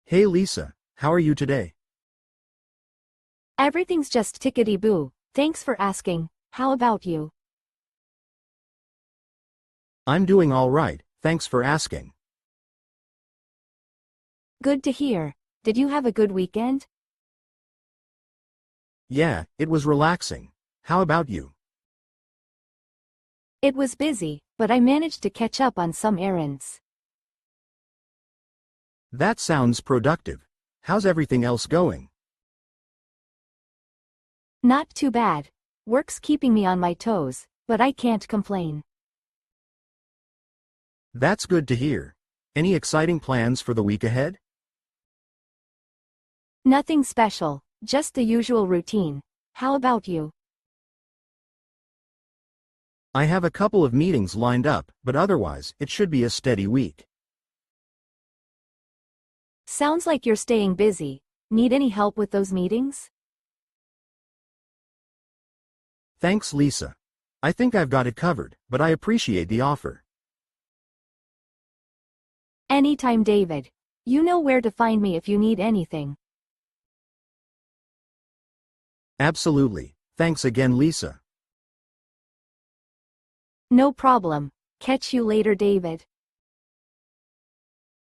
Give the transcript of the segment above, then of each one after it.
Hey Lisa, how are you today? Everything's just tickety-boo. Thanks for asking. How about you? I'm doing all right, thanks for asking. Good to hear. Did you have a good weekend? Yeah, it was relaxing. How about you? It was busy, but I managed to catch up on some errands. That sounds productive. How's everything else going? Not too bad. Work's keeping me on my toes, but I can't complain. That's good to hear. Any exciting plans for the week ahead? Nothing special, just the usual routine. How about you? I have a couple of meetings lined up, but otherwise, it should be a steady week. Sounds like you're staying busy. Need any help with those meetings? Thanks, Lisa. I think I've got it covered, but I appreciate the offer. Anytime, David. You know where to find me if you need anything. Absolutely. Thanks again, Lisa. No problem. Catch you later, David.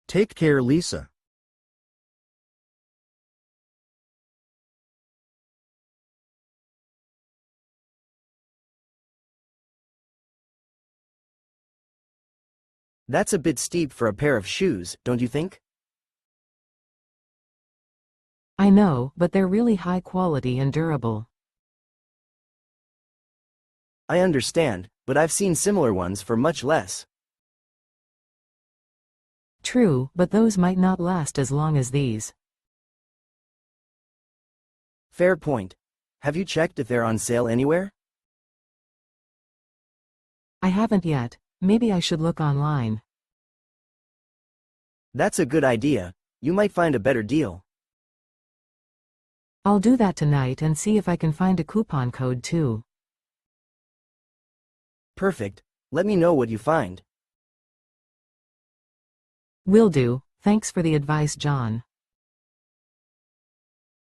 Take care, Lisa. That's a bit steep for a pair of shoes, don't you think? I know, but they're really high quality and durable. I understand, but I've seen similar ones for much less. True, but those might not last as long as these. Fair point. Have you checked if they're on sale anywhere? I haven't yet. Maybe I should look online. That's a good idea. You might find a better deal. I'll do that tonight and see if I can find a coupon code too. Perfect. Let me know what you find. Will do. Thanks for the advice, John.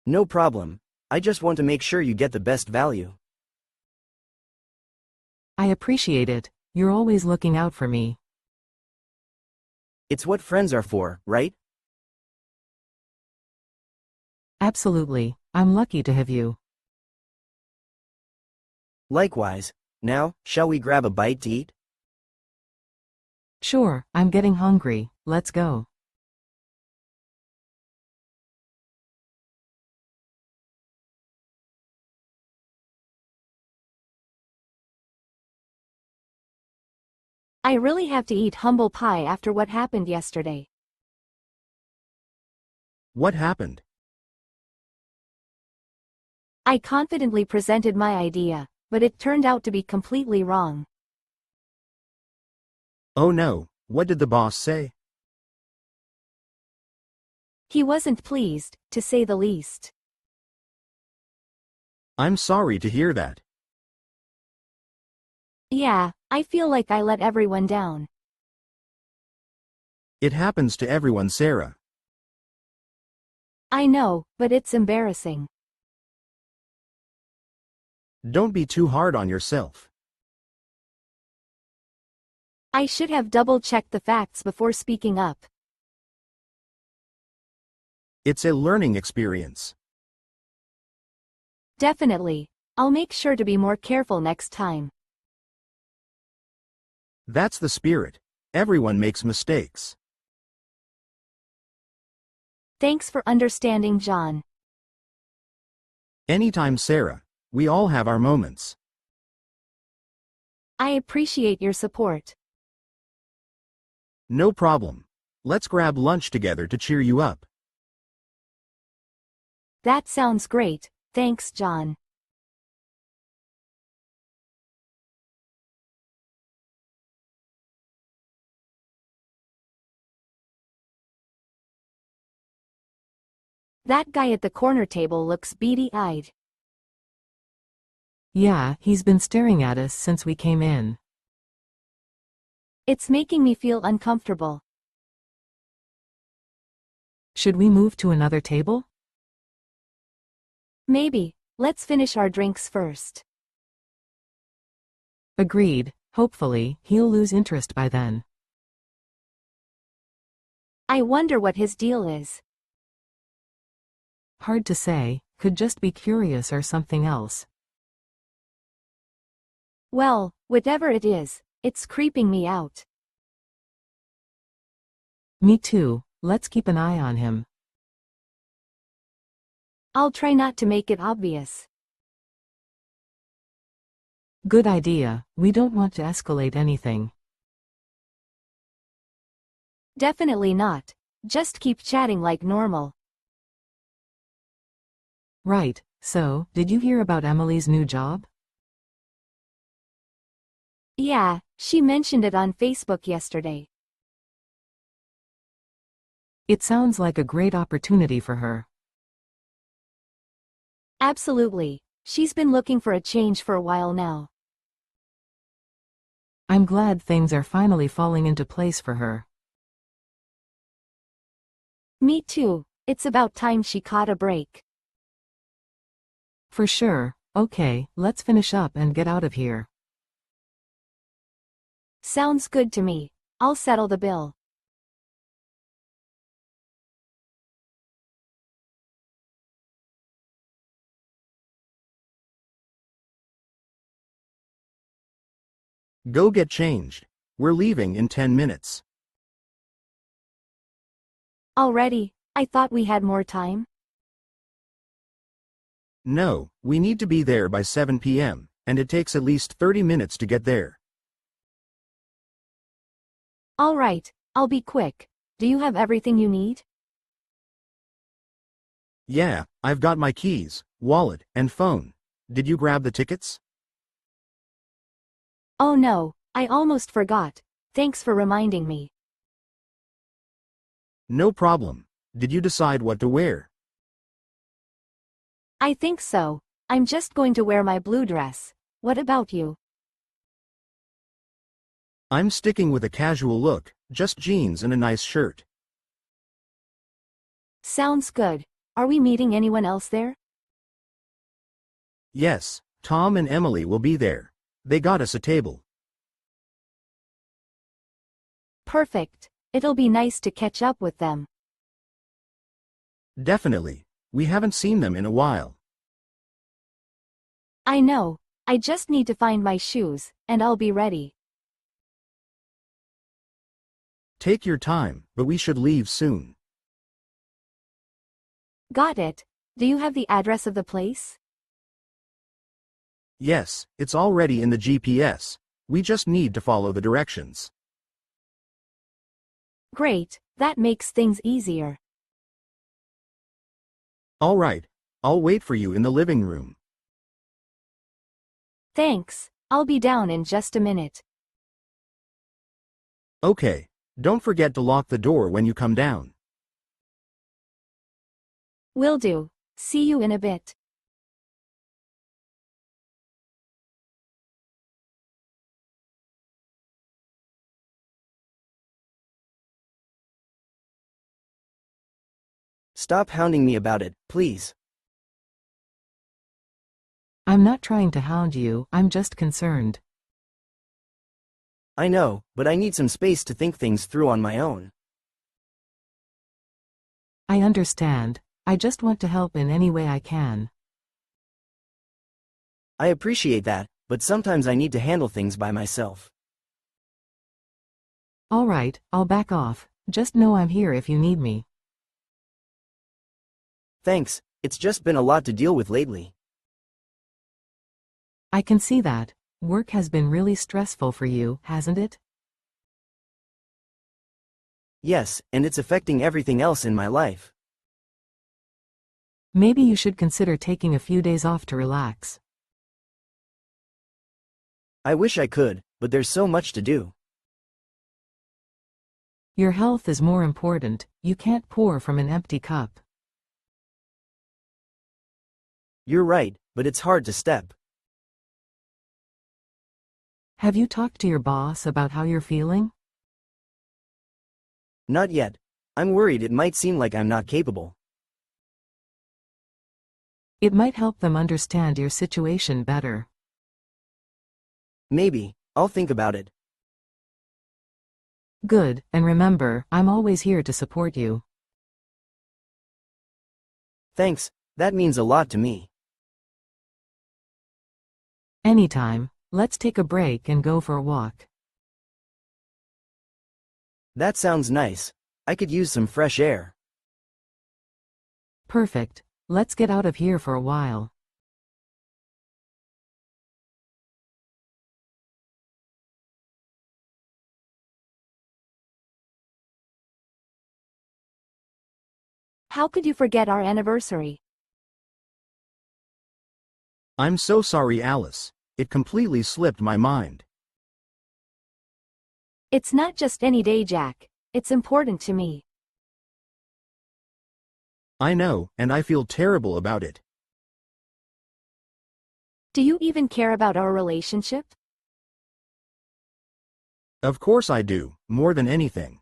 No problem. I just want to make sure you get the best value. I appreciate it. You're always looking out for me. It's what friends are for, right? Absolutely. I'm lucky to have you. Likewise. Now, shall we grab a bite to eat? Sure, I'm getting hungry. Let's go. I really have to eat humble pie after what happened yesterday. What happened? I confidently presented my idea, but it turned out to be completely wrong. Oh no, what did the boss say? He wasn't pleased, to say the least. I'm sorry to hear that. Yeah, I feel like I let everyone down. It happens to everyone, Sarah. I know, but it's embarrassing. Don't be too hard on yourself. I should have double-checked the facts before speaking up. It's a learning experience. Definitely. I'll make sure to be more careful next time. That's the spirit. Everyone makes mistakes. Thanks for understanding, John. Anytime, Sarah. We all have our moments. I appreciate your support. No problem. Let's grab lunch together to cheer you up. That sounds great, thanks, John. That guy at the corner table looks beady-eyed. Yeah, he's been staring at us since we came in. It's making me feel uncomfortable. Should we move to another table? Maybe. Let's finish our drinks first. Agreed. Hopefully, he'll lose interest by then. I wonder what his deal is. Hard to say, could just be curious or something else. Well, whatever it is, it's creeping me out. Me too, let's keep an eye on him. I'll try not to make it obvious. Good idea, we don't want to escalate anything. Definitely not. Just keep chatting like normal. Right, so, did you hear about Emily's new job? Yeah, she mentioned it on Facebook yesterday. It sounds like a great opportunity for her. Absolutely. She's been looking for a change for a while now. I'm glad things are finally falling into place for her. Me too. It's about time she caught a break. For sure. Okay, let's finish up and get out of here. Sounds good to me. I'll settle the bill. Go get changed. We're leaving in 10 minutes. Already? I thought we had more time. No, we need to be there by 7 p.m., and it takes at least 30 minutes to get there. All right, I'll be quick. Do you have everything you need? Yeah, I've got my keys, wallet, and phone. Did you grab the tickets? Oh no, I almost forgot. Thanks for reminding me. No problem. Did you decide what to wear? I think so. I'm just going to wear my blue dress. What about you? I'm sticking with a casual look, just jeans and a nice shirt. Sounds good. Are we meeting anyone else there? Yes, Tom and Emily will be there. They got us a table. Perfect. It'll be nice to catch up with them. Definitely. We haven't seen them in a while. I know. I just need to find my shoes, and I'll be ready. Take your time, but we should leave soon. Got it. Do you have the address of the place? Yes, it's already in the GPS. We just need to follow the directions. Great, that makes things easier. All right, I'll wait for you in the living room. Thanks, I'll be down in just a minute. Okay, don't forget to lock the door when you come down. Will do. See you in a bit. Stop hounding me about it, please. I'm not trying to hound you, I'm just concerned. I know, but I need some space to think things through on my own. I understand. I just want to help in any way I can. I appreciate that, but sometimes I need to handle things by myself. All right, I'll back off. Just know I'm here if you need me. Thanks, it's just been a lot to deal with lately. I can see that. Work has been really stressful for you, hasn't it? Yes, and it's affecting everything else in my life. Maybe you should consider taking a few days off to relax. I wish I could, but there's so much to do. Your health is more important, you can't pour from an empty cup. You're right, but it's hard to step. Have you talked to your boss about how you're feeling? Not yet. I'm worried it might seem like I'm not capable. It might help them understand your situation better. Maybe. I'll think about it. Good, and remember, I'm always here to support you. Thanks, that means a lot to me. Anytime. Let's take a break and go for a walk. That sounds nice. I could use some fresh air. Perfect. Let's get out of here for a while. How could you forget our anniversary? I'm so sorry, Alice. It completely slipped my mind. It's not just any day, Jack. It's important to me. I know, and I feel terrible about it. Do you even care about our relationship? Of course I do, more than anything.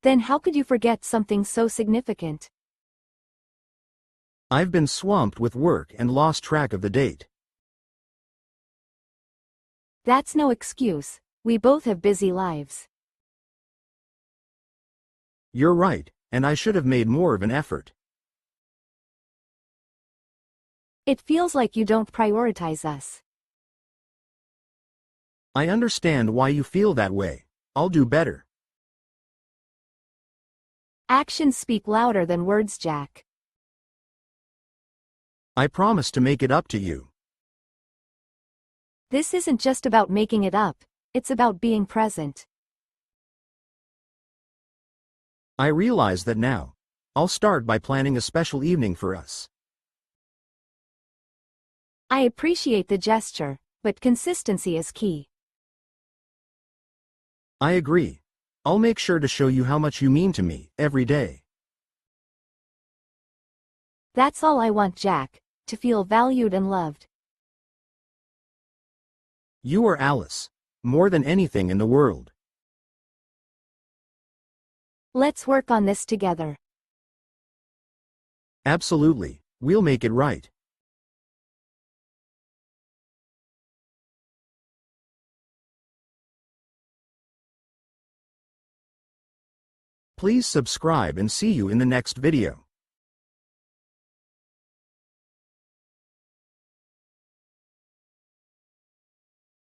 Then how could you forget something so significant? I've been swamped with work and lost track of the date. That's no excuse. We both have busy lives. You're right, and I should have made more of an effort. It feels like you don't prioritize us. I understand why you feel that way. I'll do better. Actions speak louder than words, Jack. I promise to make it up to you. This isn't just about making it up, it's about being present. I realize that now. I'll start by planning a special evening for us. I appreciate the gesture, but consistency is key. I agree. I'll make sure to show you how much you mean to me, every day. That's all I want, Jack, to feel valued and loved. You are Alice. More than anything in the world. Let's work on this together. Absolutely. We'll make it right. Please subscribe and see you in the next video.